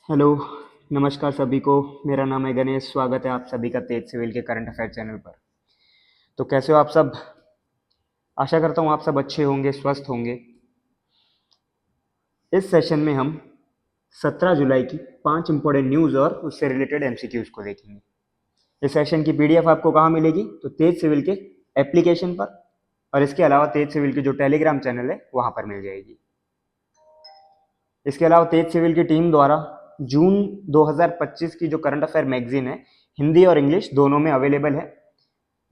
Hello, नमस्कार सभी को। मेरा नाम है गणेश। स्वागत है आप सभी का तेज सिविल के करंट अफेयर चैनल पर। तो कैसे हो आप सब? आशा करता हूँ आप सब अच्छे होंगे, स्वस्थ होंगे। इस सेशन में हम 17 जुलाई की 5 इंपॉर्टेंट न्यूज़ और उससे रिलेटेड एमसीक्यूज को देखेंगे। इस सेशन की पीडीएफ आपको कहाँ मिलेगी? तो तेज सिविल के एप्लीकेशन पर, और इसके अलावा तेज सिविल की जो टेलीग्राम चैनल है वहाँ पर मिल जाएगी। इसके अलावा तेज सिविल की टीम द्वारा जून 2025 की जो करंट अफेयर मैगजीन है, हिंदी और इंग्लिश दोनों में अवेलेबल है,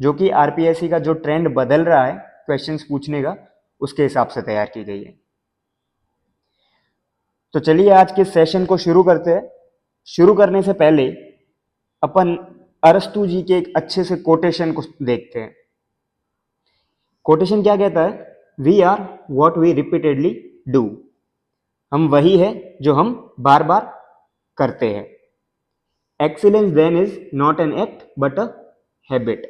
जो कि आरपीएससी का जो ट्रेंड बदल रहा है क्वेश्चंस पूछने का, उसके हिसाब से तैयार की गई है। तो चलिए आज के सेशन को शुरू करते हैं। शुरू करने से पहले अपन अरस्तु जी के एक अच्छे से कोटेशन को देखते हैं। कोटेशन क्या कहता है? We are what we repeatedly do. हम वही है जो हम बार बार करते हैं। Excellence then is not an act but a habit.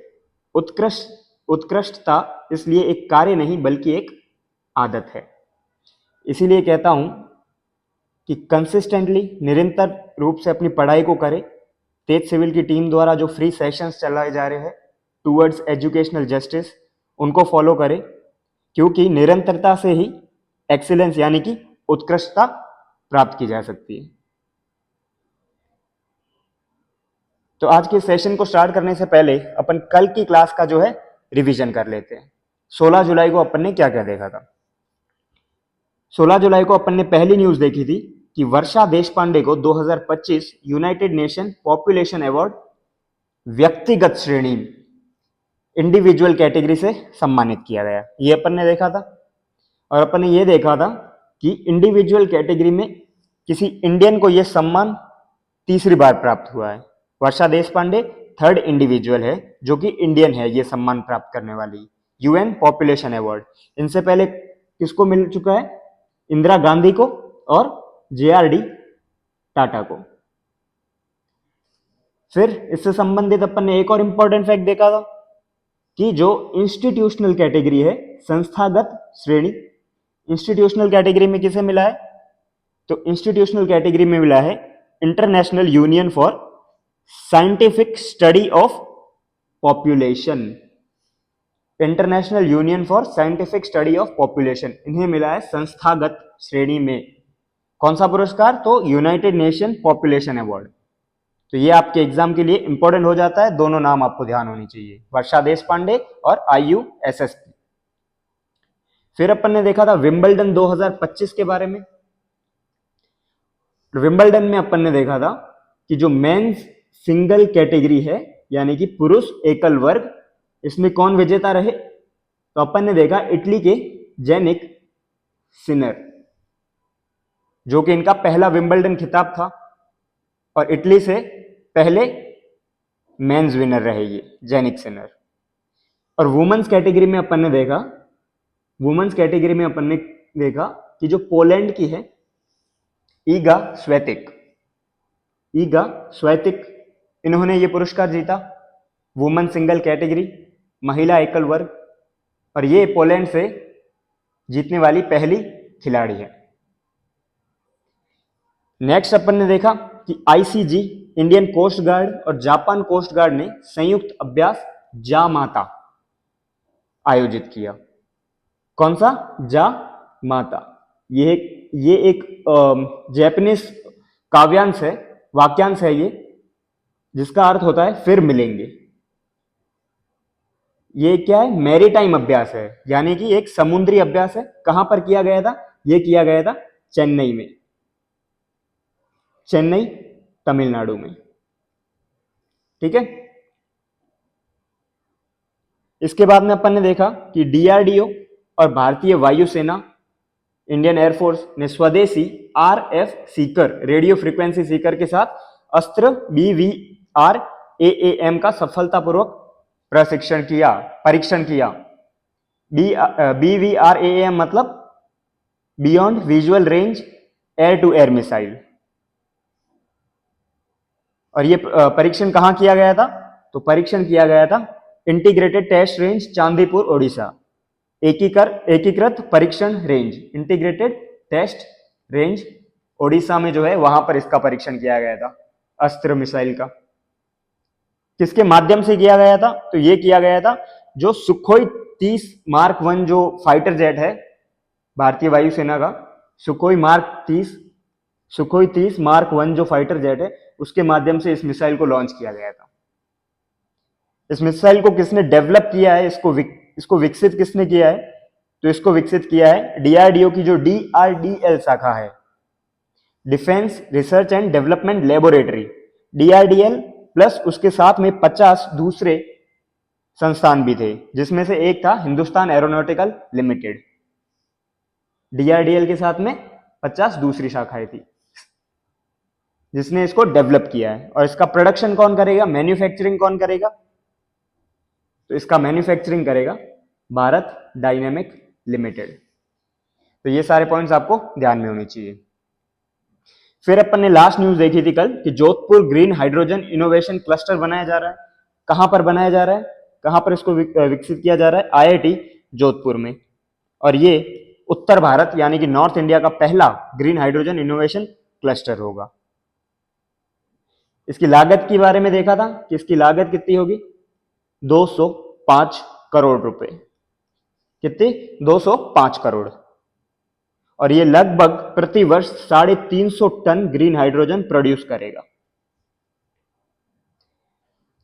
उत्कृष्टता इसलिए एक कार्य नहीं बल्कि एक आदत है। इसीलिए कहता हूं कि कंसिस्टेंटली, निरंतर रूप से अपनी पढ़ाई को करें। तेज सिविल की टीम द्वारा जो फ्री सेशंस चलाए जा रहे हैं टूवर्ड्स एजुकेशनल जस्टिस, उनको फॉलो करें, क्योंकि निरंतरता से ही एक्सीलेंस यानी कि उत्कृष्टता प्राप्त की जा सकती है। तो आज के सेशन को स्टार्ट करने से पहले अपन कल की क्लास का जो है रिवीजन कर लेते हैं। 16 जुलाई को अपन ने क्या क्या देखा था? 16 जुलाई को अपन ने पहली न्यूज देखी थी कि वर्षा देशपांडे को 2025 यूनाइटेड नेशन पॉपुलेशन अवार्ड व्यक्तिगत श्रेणी, इंडिविजुअल कैटेगरी से सम्मानित किया गया। ये अपन ने देखा था। और अपन ने ये देखा था कि इंडिविजुअल कैटेगरी में किसी इंडियन को यह सम्मान तीसरी बार प्राप्त हुआ है। वर्षा देशपांडे थर्ड इंडिविजुअल है जो कि इंडियन है ये सम्मान प्राप्त करने वाली, यूएन पॉपुलेशन अवार्ड। इनसे पहले किसको मिल चुका है? इंदिरा गांधी को और जेआरडी टाटा को। फिर इससे संबंधित अपन ने एक और इंपॉर्टेंट फैक्ट देखा था कि जो इंस्टीट्यूशनल कैटेगरी है, संस्थागत श्रेणी, इंस्टीट्यूशनल कैटेगरी में किसे मिला है? तो इंस्टीट्यूशनल कैटेगरी में मिला है international union for scientific study of population. International union for scientific study of population, इन्हें मिला है संस्थागत श्रेणी में। कौन सा पुरस्कार? तो यूनाइटेड नेशन पॉपुलेशन अवार्ड। तो ये आपके एग्जाम के लिए इंपॉर्टेंट हो जाता है। दोनों नाम आपको ध्यान होनी चाहिए, वर्षा देशपांडे और IUSSP। फिर अपन ने देखा था विंबलडन 2025 के बारे में। विंबलडन में अपन ने देखा था कि जो मेंस सिंगल कैटेगरी है यानी कि पुरुष एकल वर्ग, इसमें कौन विजेता रहे? तो अपन ने देखा इटली के जेनिक सिनर, जो कि इनका पहला विंबलडन खिताब था और इटली से पहले मेंस विनर रहे ये जेनिक सिनर। और वुमेन्स कैटेगरी में अपन ने देखा, वुमेन्स कैटेगरी में अपन ने देखा कि जो पोलैंड की है ईगा स्वेतिक, ईगा स्वेतिक, इन्होंने ये पुरस्कार जीता, वुमेन सिंगल कैटेगरी, महिला एकल वर्ग, और ये पोलैंड से जीतने वाली पहली खिलाड़ी है। नेक्स्ट अपन ने देखा कि ICG, इंडियन कोस्ट गार्ड और जापान कोस्ट गार्ड ने संयुक्त अभ्यास जामाता आयोजित किया। कौन सा? जामाता। ये एक जैपनीज काव्यांश है, वाक्यांश है ये, जिसका अर्थ होता है फिर मिलेंगे। ये क्या है? मैरीटाइम अभ्यास है, यानी कि एक समुद्री अभ्यास है। कहां पर किया गया था? ये किया गया था चेन्नई में, चेन्नई तमिलनाडु में। ठीक है। इसके बाद में अपन ने देखा कि DRDO और भारतीय वायुसेना, इंडियन एयरफोर्स ने स्वदेशी RF Sikar, radio frequency Sikar के साथ अस्त्र BVR AAM का सफलतापूर्वक परीक्षण किया। BVR AAM मतलब beyond visual range air to air missile. और ये परीक्षण कहां किया गया था? तो परीक्षण किया गया था integrated test range Chandipur Odisha. एकीकृत परीक्षण रेंज, इंटीग्रेटेड टेस्ट रेंज ओडिशा में जो है वहां पर इसका परीक्षण किया गया था, अस्त्र मिसाइल का। किसके माध्यम से किया गया था? तो ये किया गया था जो सुखोई 30 मार्क 1 जो फाइटर जेट है भारतीय वायुसेना का, सुखोई 30 मार्क 1 जो फाइटर जेट है, उसके माध्यम से इस मिसाइल को लॉन्च किया गया था। इस मिसाइल को किसने डेवलप किया है, इसको विकसित किसने किया है? तो इसको विकसित किया है डीआरडीओ की जो डीआरडीएल शाखा है, defence research and development laboratory, DRDL plus उसके साथ में 50 दूसरे संस्थान भी थे, जिसमें से एक था हिंदुस्तान एरोनॉटिकल लिमिटेड। डीआरडीएल के साथ में 50 दूसरी शाखाएं थी जिसने इसको डेवलप किया है। और इसका प्रोडक्शन कौन करेगा, मैन्युफैक्चरिंग कौन करेगा? तो इसका मैन्युफैक्चरिंग करेगा भारत डायनेमिक लिमिटेड। तो ये सारे पॉइंट्स आपको ध्यान में होने चाहिए। फिर अपन ने लास्ट न्यूज देखी थी कल कि Jodhpur green hydrogen innovation cluster बनाया जा रहा है। कहां पर बनाया जा रहा है, कहां पर इसको विकसित किया जा रहा है? आईआईटी जोधपुर में। और ये उत्तर भारत यानी कि नॉर्थ इंडिया का पहला ग्रीन हाइड्रोजन इनोवेशन क्लस्टर होगा। इसकी लागत के बारे में देखा था कि इसकी लागत कितनी होगी, 205 करोड़ रुपए। कितनी? 205 करोड़। और ये लगभग प्रति वर्ष 350 टन ग्रीन हाइड्रोजन प्रोड्यूस करेगा।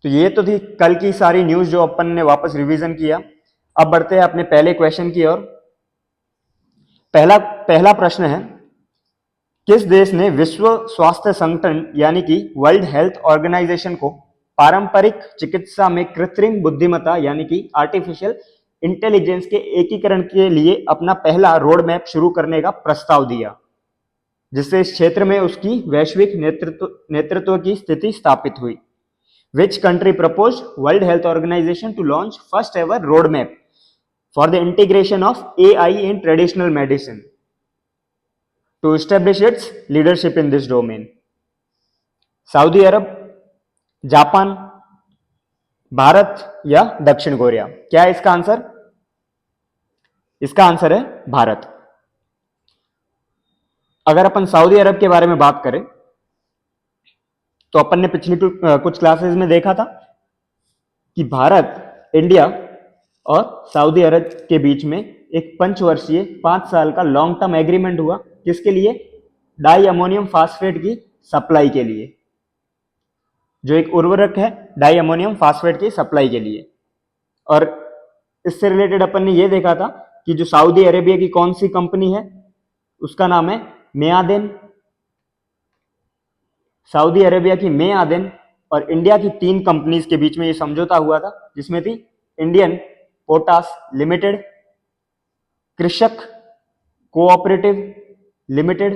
तो ये तो थी कल की सारी न्यूज जो अपन ने वापस रिवीजन किया। अब बढ़ते हैं अपने पहले क्वेश्चन की ओर। पहला प्रश्न है, किस देश ने विश्व स्वास्थ्य संगठन यानी कि वर्ल्ड हेल्थ ऑर्गेनाइजेशन को पारंपरिक चिकित्सा में कृत्रिम बुद्धिमत्ता यानी कि आर्टिफिशियल इंटेलिजेंस के एकीकरण के लिए अपना पहला रोड मैप शुरू करने का प्रस्ताव दिया, जिससे इस क्षेत्र में उसकी वैश्विक नेतृत्व की स्थिति स्थापित हुई? Which country proposed World Health Organization to launch first ever roadmap for the integration of AI in traditional medicine to establish its leadership in this domain? Saudi Arab, Japan, Bharat या दक्षिण कोरिया? क्या है इसका आंसर? इसका answer है भारत। अगर अपन Saudi अरब के बारे में बात करें तो अपन ने पिछली कुछ क्लासेस में देखा था कि भारत, इंडिया और सऊदी अरब के बीच में एक पंचवर्षीय 5 साल का लॉन्ग टर्म एग्रीमेंट हुआ। किसके लिए? डाई अमोनियम फास्फेट की सप्लाई के लिए, जो एक उर्वरक है डाई अमोनियम फास्फेट की सप्लाई के लिए। और इससे रिलेटेड अपन ने यह देखा था कि जो सऊदी अरेबिया की कौन सी कंपनी है, उसका नाम है मेयादेन। सऊदी अरेबिया की मेयादेन और इंडिया की 3 कंपनीज के बीच में ये समझौता हुआ था, जिसमें थी इंडियन पोटास लिमिटेड, कृषक कोऑपरेटिव लिमिटेड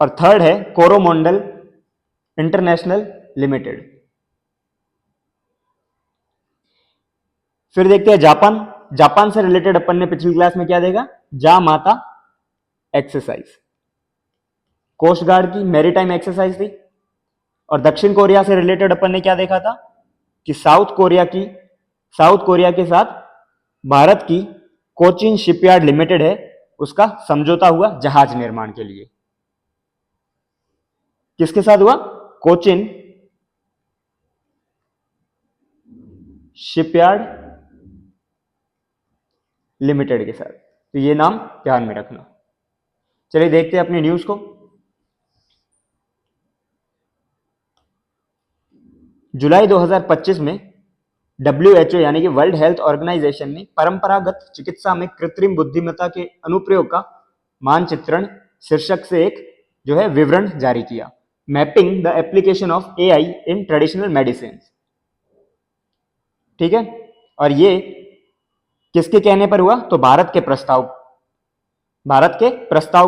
और थर्ड है कोरोमंडल इंटरनेशनल लिमिटेड। फिर देखते हैं जापान से रिलेटेड अपन ने पिछली क्लास में क्या देखा? जामाता एक्सरसाइज, कोस्ट गार्ड की मैरीटाइम एक्सरसाइज थी। और दक्षिण कोरिया से रिलेटेड अपन ने क्या देखा था कि साउथ कोरिया के साथ भारत की कोचिन शिपयार्ड लिमिटेड है, उसका समझौता हुआ जहाज निर्माण के लिए। किसके साथ हुआ? कोचिन शिपयार्ड लिमिटेड के साथ। तो ये नाम ध्यान में रखना। चलिए देखते हैं अपनी न्यूज को। जुलाई 2025 में WHO यानी कि वर्ल्ड हेल्थ ऑर्गेनाइजेशन ने परंपरागत चिकित्सा में कृत्रिम बुद्धिमत्ता के अनुप्रयोग का मानचित्रण शीर्षक से एक जो है विवरण जारी किया, mapping the application of AI in traditional medicine. ठीक है, और ये किसके कहने पर हुआ? तो भारत के प्रस्ताव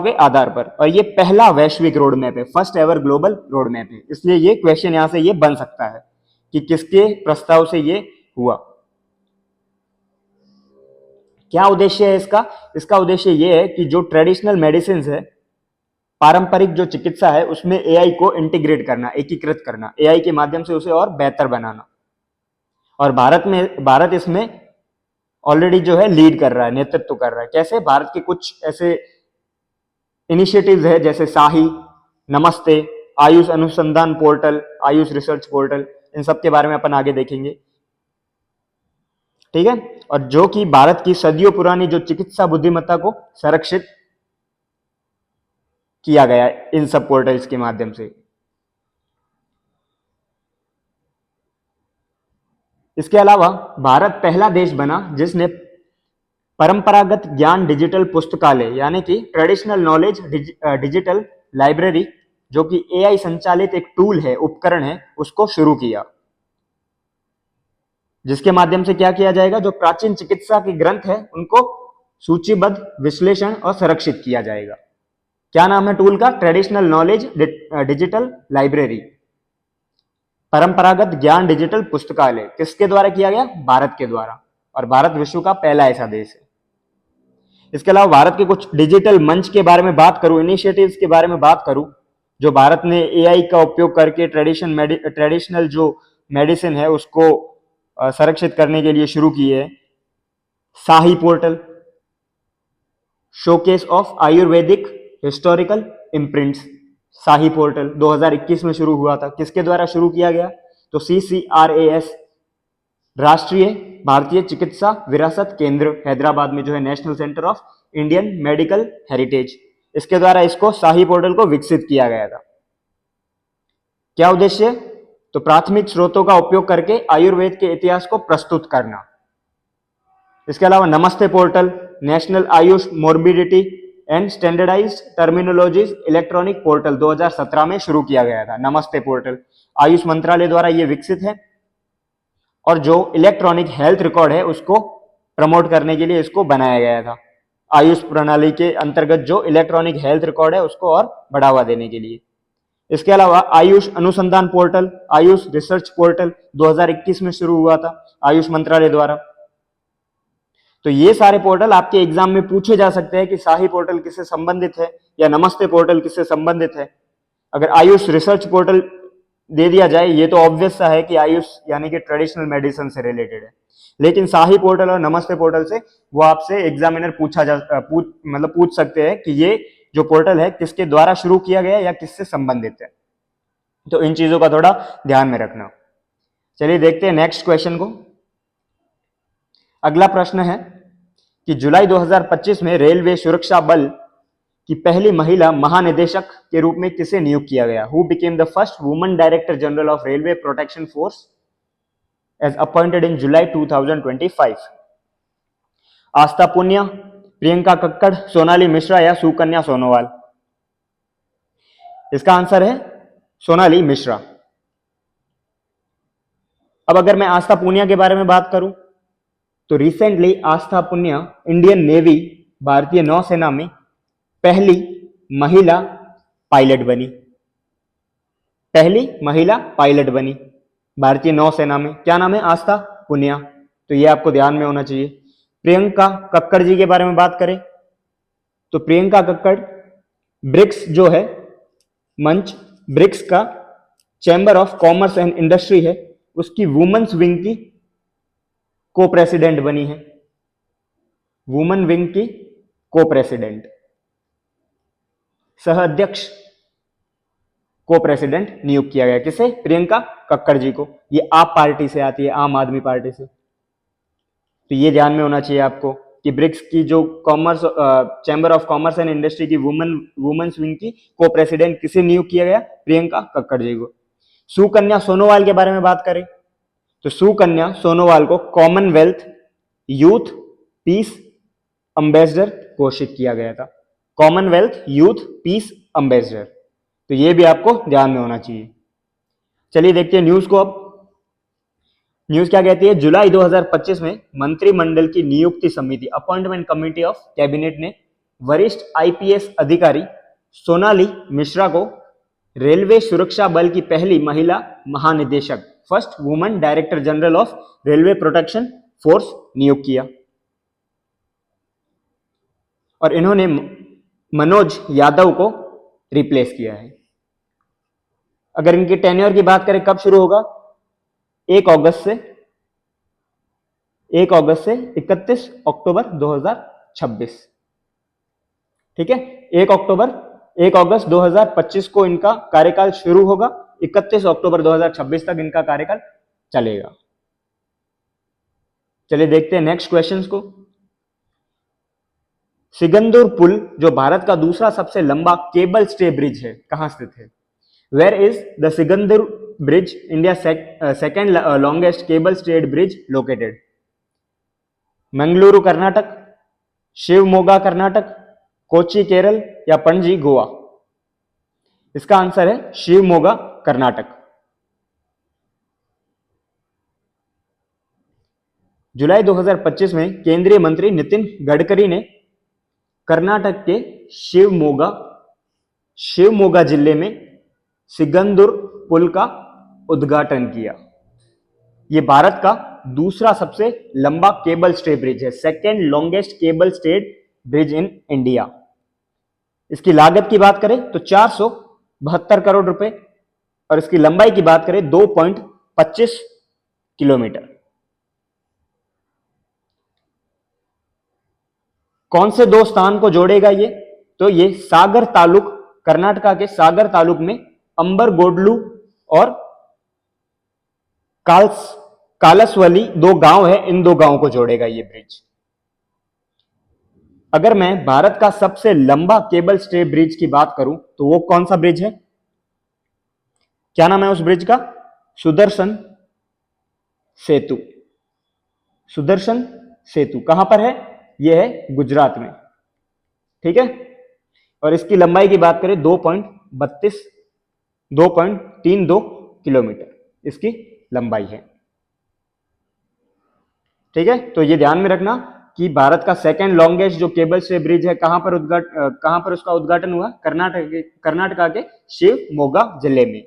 के आधार पर। और ये पहला वैश्विक रोड मैप है, first ever global road map है। इसलिए ये क्वेश्चन यहां से ये बन सकता है कि किसके प्रस्ताव से ये हुआ। क्या उद्देश्य है इसका? इसका उद्देश्य ये है कि जो ट्रेडिशनल मेडिसिन है, पारंपरिक जो चिकित्सा है, उसमें AI को इंटीग्रेट करना, एकीकृत करना, AI के माध्यम से उसे और बेहतर बनाना। और भारत इसमें ऑलरेडी जो है लीड कर रहा है, नेतृत्व कर रहा है। कैसे? भारत के कुछ ऐसे इनिशिएटिव्स है जैसे साही, नमस्ते, आयुष अनुसंधान पोर्टल, आयुष रिसर्च पोर्टल, इन सब के बारे में अपन आगे देखेंगे। ठीक है। और जो कि भारत की सदियों पुरानी जो चिकित्सा बुद्धिमत्ता को संरक्षित किया गया है इन सब पोर्टल्स के माध्यम से। इसके अलावा भारत पहला देश बना जिसने परंपरागत ज्ञान डिजिटल पुस्तकालय यानी कि ट्रेडिशनल नॉलेज डिजिटल लाइब्रेरी, जो कि एआई संचालित एक टूल है, उपकरण है, उसको शुरू किया, जिसके माध्यम से क्या किया जाएगा, जो प्राचीन चिकित्सा के ग्रंथ है उनको सूचीबद्ध, विश्लेषण और संरक्षित किया जाएगा। क्या नाम है टूल का? ट्रेडिशनल नॉलेज डिजिटल लाइब्रेरी, परंपरागत ज्ञान डिजिटल पुस्तकालय। किसके द्वारा किया गया? भारत के द्वारा। और भारत विश्व का पहला ऐसा देश है। इसके अलावा भारत के कुछ डिजिटल मंच के बारे में बात करूं, इनिशिएटिव्स के बारे में बात करूं, जो भारत ने एआई का उपयोग करके ट्रेडिशनल जो मेडिसिन है उसको संरक्षित करने के लिए शुरू की है। SAHI portal, showcase of ayurvedic historical imprints, SAHI portal 2021 में शुरू हुआ था। किसके द्वारा शुरू किया गया? तो CCRAS, राष्ट्रीय भारतीय चिकित्सा विरासत केंद्र, हैदराबाद में जो है national centre of Indian medical heritage, इसके द्वारा इसको साही पोर्टल को विकसित किया गया था। क्या उद्देश्य? तो प्राथमिक स्रोतों का उपयोग करके आयुर्वेद के इतिहास को प्रस्तुत करना। इसके अलावा Namaste portal, national AYUSH morbidity and standardised terminologies electronic portal 2017 में शुरू किया गया था। नमस्ते पोर्टल आयुष मंत्रालय द्वारा यह विकसित है और जो इलेक्ट्रॉनिक हेल्थ रिकॉर्ड है उसको प्रमोट करने के लिए इसको बनाया गया था। आयुष प्रणाली के अंतर्गत जो इलेक्ट्रॉनिक हेल्थ रिकॉर्ड है उसको और बढ़ावा देने के लिए। इसके अलावा आयुष अनुसंधान पोर्टल, आयुष रिसर्च पोर्टल 2021 में शुरू हुआ था आयुष मंत्रालय द्वारा। तो ये सारे पोर्टल आपके एग्जाम में पूछे जा सकते हैं कि साही पोर्टल किससे संबंधित है या नमस्ते पोर्टल किससे संबंधित है। अगर आयुष रिसर्च पोर्टल दे दिया जाए, ये तो ऑब्वियस सा है कि आयुष यानी कि ट्रेडिशनल मेडिसिन से रिलेटेड है, लेकिन साही पोर्टल और नमस्ते पोर्टल से वो आपसे एग्जामिनर पूछ सकते हैं कि ये जो पोर्टल है किसके द्वारा शुरू किया गया या किससे संबंधित है। तो इन चीजों का थोड़ा ध्यान में रखना। चलिए देखते हैं नेक्स्ट क्वेश्चन को। अगला प्रश्न है कि जुलाई 2025 में रेलवे सुरक्षा बल की पहली महिला महानिदेशक के रूप में किसे नियुक्त किया गया? Who became the first woman director general of railway protection force as appointed in July 2025? Aastha Punia, Priyanka Kakkar, Sonali Mishra या सुकन्या सोनोवाल? इसका आंसर है सोनाली मिश्रा। अब अगर मैं आस्था पुनिया के बारे में बात करूं तो रिसेंटली आस्था पुनिया इंडियन नेवी, भारतीय नौसेना में पहली महिला पायलट बनी। पहली महिला पायलट बनी भारतीय नौसेना में। क्या नाम है? आस्था पुनिया। तो ये आपको ध्यान में होना चाहिए। प्रियंका कक्कड़ जी के बारे में बात करें तो प्रियंका कक्कड़ ब्रिक्स जो है मंच, ब्रिक्स का chamber of commerce and industry है, उसकी वुमेन्स विंग की को प्रेसिडेंट बनी है। वुमेन विंग की को प्रेसिडेंट, सह अध्यक्ष, को प्रेसिडेंट नियुक्त किया गया। किसे? प्रियंका कक्कड़ जी को। ये आप पार्टी से आती है, आम आदमी पार्टी से। तो ये ध्यान में होना चाहिए आपको कि ब्रिक्स की जो commerce chamber of commerce and industry की वुमेन्स विंग की को प्रेसिडेंट किसे नियुक्त किया गया? प्रियंका कक्कड़ जी को। सुकन्या सोनोवाल के बारे में बात करें तो सुकन्या सोनोवाल को कॉमनवेल्थ यूथ पीस एम्बेसडर घोषित किया गया था। Commonwealth youth piece ambassador. तो ये भी आपको ध्यान में होना चाहिए। चलिए देखते हैं न्यूज को। अब न्यूज क्या कहती है? जुलाई 2025 में मंत्रिमंडल की नियुक्ति समिति, अपॉइंटमेंट कमेटी ऑफ कैबिनेट ने वरिष्ठ आईपीएस अधिकारी सोनाली मिश्रा को रेलवे सुरक्षा बल की पहली महिला महानिदेशक, first woman director general of railway protection force नियुक्त किया। और इन्होंने मनोज यादव को रिप्लेस किया है। अगर इनकी टेन्योर की बात करें कब शुरू होगा? 1 अगस्त से 1 अगस्त से 31 अक्टूबर 2026। ठीक है, 1 अगस्त 2025 को इनका कार्यकाल शुरू होगा, 31 अक्टूबर 2026 तक इनका कार्यकाल चलेगा। चलिए देखते हैं नेक्स्ट क्वेश्चंस को। सिगंदूर पुल जो भारत का दूसरा सबसे लंबा केबल स्टे ब्रिज है, कहां स्थित है? Where is the Sigandur bridge, India second longest cable stayed bridge located? Mangaluru Karnataka, Shivamogga Karnataka, Kochi Kerala या पणजी गोवा? इसका आंसर है शिवमोगा कर्नाटक। जुलाई 2025 में केंद्रीय मंत्री नितिन गडकरी ने कर्नाटक के शिवमोगा जिले में सिगंदूर पुल का उद्घाटन किया। यह भारत का दूसरा सबसे लंबा केबल स्टे ब्रिज है, second longest cable stayed bridge in India. इसकी लागत की बात करें तो 472 करोड़ रुपए और इसकी लंबाई की बात करें 2.25 किलोमीटर। कौन से दो स्थान को जोड़ेगा ये? तो ये सागर तालुक, कर्नाटका के सागर तालुक में अंबरगोडलू और कालसवली दो गांव है, इन दो गांवों को जोड़ेगा ये ब्रिज। अगर मैं भारत का सबसे लंबा केबल स्टे ब्रिज की बात करूं तो वो कौन सा ब्रिज है? क्या नाम है उस ब्रिज का? सुदर्शन सेतु। सुदर्शन सेतु कहां पर है? यह है गुजरात में। ठीक है, और इसकी लंबाई की बात करें 2.32 किलोमीटर इसकी लंबाई है। ठीक है, तो ये ध्यान में रखना कि भारत का सेकेंड लॉन्गेस्ट जो केबल स्टे ब्रिज है कहां पर उसका उद्घाटन हुआ? कर्नाटका के शिवमोगा जिले में।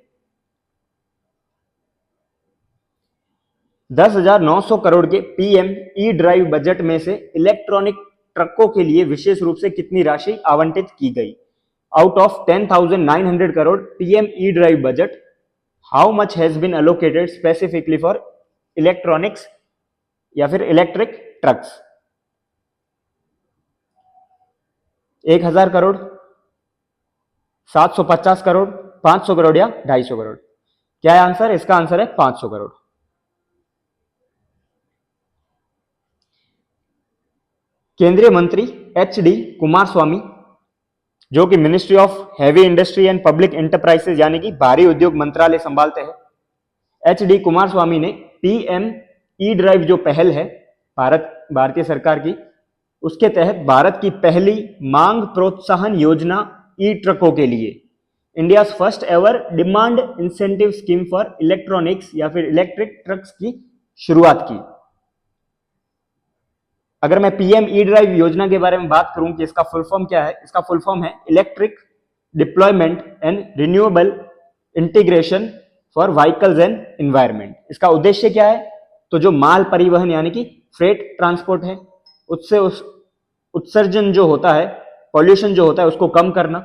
10,900 करोड़ के पीएम ई ड्राइव बजट में से इलेक्ट्रॉनिक ट्रकों के लिए विशेष रूप से कितनी राशि आवंटित की गई? Out of 10,900 crore PM E drive budget, how much has been allocated specifically for electronics या फिर इलेक्ट्रिक ट्रक्स? 1,000 करोड़, 750 करोड़, 500 करोड़ या 250 करोड़? क्या है आंसर? इसका आंसर है 500 करोड़। केंद्रीय मंत्री एच.डी. कुमारस्वामी, जो कि ministry of heavy industry and public enterprises यानी कि भारी उद्योग मंत्रालय संभालते हैं, एच.डी. कुमारस्वामी ने पीएम ई ड्राइव जो पहल है भारतीय सरकार की, उसके तहत भारत की पहली मांग प्रोत्साहन योजना ई ट्रकों के लिए India first ever demand incentive scheme for electronics या फिर इलेक्ट्रिक ट्रक्स की शुरुआत की। अगर मैं पीएम ई ड्राइव योजना के बारे में बात करूं कि इसका फुल फॉर्म क्या है, इसका फुल फॉर्म है electric deployment and renewable integration for vehicles and environment. इसका उद्देश्य क्या है? तो जो माल परिवहन यानी कि फ्रेट ट्रांसपोर्ट है, उससे उस उत्सर्जन जो होता है, पॉल्यूशन जो होता है, उसको कम करना,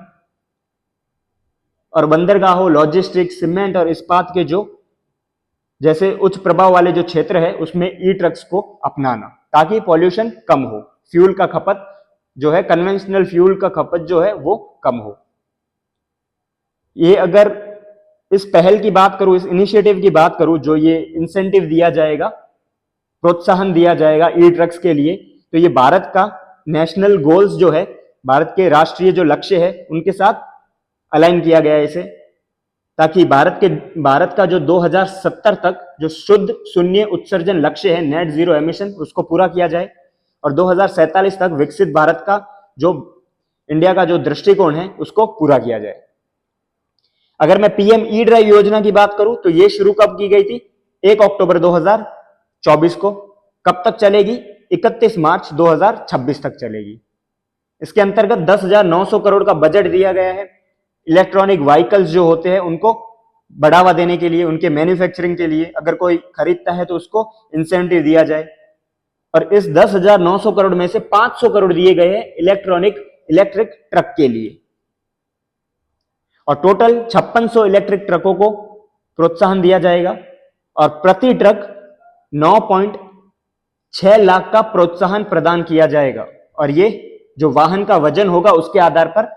और बंदरगाहों, लॉजिस्टिक्स, सीमेंट और इस्पात के जो जैसे उच्च प्रभाव वाले जो क्षेत्र है उसमें ई ट्रक्स को अपनाना ताकि पॉल्यूशन कम हो, फ्यूल का खपत जो है, कन्वेंशनल फ्यूल का खपत जो है वो कम हो। ये अगर इस पहल की बात करूं, इस इनिशिएटिव की बात करूं, जो ये इंसेंटिव दिया जाएगा, प्रोत्साहन दिया जाएगा ई ट्रक्स के लिए, तो ये भारत का नेशनल गोल्स जो है, भारत के राष्ट्रीय जो लक्ष्य है उनके साथ अलाइन किया गया है इसे, ताकि भारत का जो 2070 तक जो शुद्ध शून्य उत्सर्जन लक्ष्य है, नेट जीरो एमिशन, उसको पूरा किया जाए और 2047 तक विकसित भारत का जो इंडिया का जो दृष्टिकोण है उसको पूरा किया जाए। अगर मैं पीएम ई ड्राइव योजना की बात करूं तो ये शुरू कब की गई थी? 1 अक्टूबर 2024 को। कब तक चलेगी? 31 मार्च 2026 तक चलेगी। इसके अंतर्गत 10,900 करोड़ का बजट दिया गया है। इलेक्ट्रॉनिक व्हीकल्स जो होते हैं उनको बढ़ावा देने के लिए, उनके मैन्युफैक्चरिंग के लिए, अगर कोई खरीदता है तो उसको इंसेंटिव दिया जाए। और इस 10,900 करोड़ में से 500 करोड़ दिए गए हैं इलेक्ट्रिक ट्रक के लिए, और टोटल 5600 इलेक्ट्रिक ट्रकों को प्रोत्साहन दिया जाएगा और प्रति ट्रक 6 लाख का प्रोत्साहन प्रदान किया जाएगा और ये जो वाहन का वजन होगा उसके आधार पर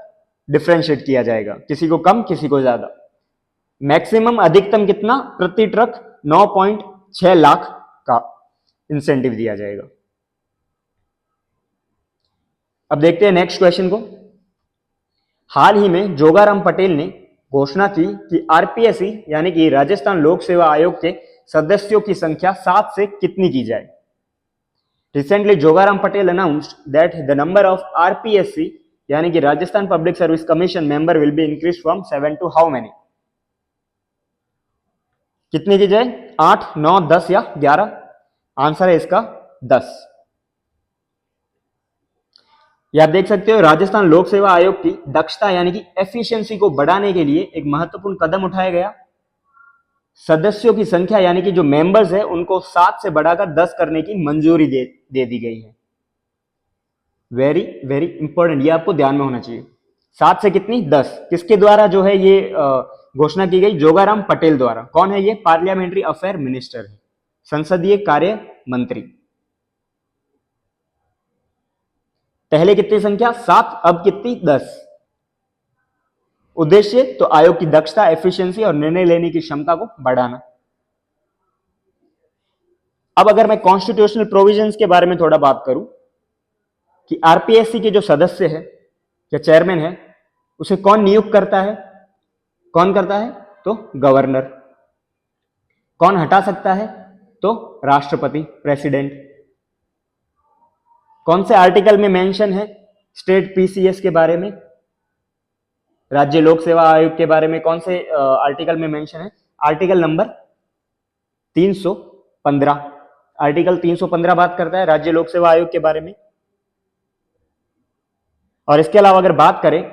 डिफरेंशिएट किया जाएगा, किसी को कम किसी को ज्यादा। मैक्सिमम अधिकतम कितना? प्रति ट्रक 9.6 लाख का इंसेंटिव दिया जाएगा। अब देखते हैं नेक्स्ट क्वेश्चन को। हाल ही में जोगाराम पटेल ने घोषणा की कि आरपीएससी यानी कि राजस्थान लोक सेवा आयोग के सदस्यों की संख्या 7 से कितनी की जाए। Recently Jogaram Patel announced that the number of RPSC यानी कि Rajasthan public service commission member will be increase from 7 to how many? कितनी की जाए? 8, 9, 10 या 11? आंसर है इसका 10। ये आप देख सकते हो राजस्थान लोक सेवा आयोग की दक्षता यानी कि एफिशिएंसी को बढ़ाने के लिए एक महत्वपूर्ण कदम उठाया गया। सदस्यों की संख्या यानी कि जो मेंबर्स है उनको 7 से बढ़ाकर 10 करने की मंजूरी दे दी गई है। वेरी वेरी इंपॉर्टेंट, ये आपको ध्यान में होना चाहिए। 7 से कितनी? 10। किसके द्वारा जो है ये घोषणा की गई? जोगाराम पटेल द्वारा। कौन है ये? पार्लियामेंट्री अफेयर मिनिस्टर है, संसदीय कार्य मंत्री। पहले कितनी संख्या? 7, अब कितनी? 10। उद्देश्य तो आयोग की दक्षता, एफिशिएंसी और निर्णय लेने की क्षमता को बढ़ाना। अब अगर मैं कॉन्स्टिट्यूशनल प्रोविजंस के बारे में थोड़ा बात करूं कि आरपीएससी के जो सदस्य है या चेयरमैन है उसे कौन नियुक्त करता है? कौन करता है? तो गवर्नर। कौन हटा सकता है? तो राष्ट्रपति, प्रेसिडेंट। कौन से आर्टिकल में मेंशन है स्टेट पीसीएस के बारे में, राज्य लोक सेवा आयोग के बारे में? कौन से आर्टिकल में मेंशन है? Article number 315। आर्टिकल 315 बात करता है राज्य लोक सेवा आयोग के बारे में। और इसके अलावा अगर बात करें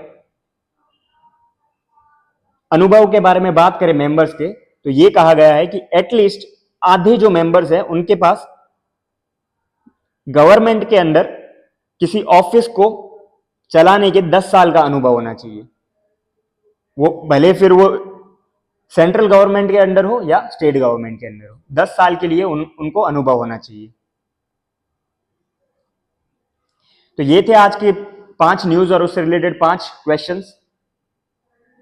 अनुभव के बारे में, बात करें मेंबर्स के, तो ये कहा गया है कि एटलीस्ट आधे जो मेंबर्स हैं उनके पास गवर्नमेंट के अंदर किसी ऑफिस को चलाने के 10 साल का अनुभव होना चाहिए। वो भले फिर वो सेंट्रल गवर्नमेंट के अंडर हो या स्टेट गवर्नमेंट के अंडर हो, 10 साल के लिए उनको अनुभव होना चाहिए। तो ये थे आज के 5 न्यूज और उससे रिलेटेड 5 क्वेश्चंस।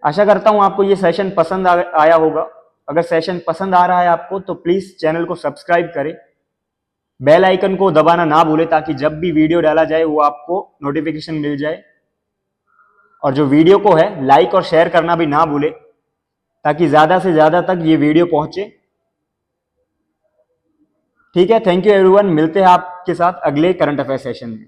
आशा करता हूं आपको ये सेशन पसंद आया होगा। अगर सेशन पसंद आ रहा है आपको तो प्लीज चैनल को सब्सक्राइब करें, बेल आइकन को दबाना ना भूलें ताकि जब भी वीडियो डाला जाए वो आपको नोटिफिकेशन मिल जाए। और जो वीडियो को है लाइक और शेयर करना भी ना भूलें ताकि ज्यादा से ज्यादा तक ये वीडियो पहुंचे। ठीक है, थैंक यू एवरीवन। मिलते हैं आपके साथ अगले करंट अफेयर सेशन में।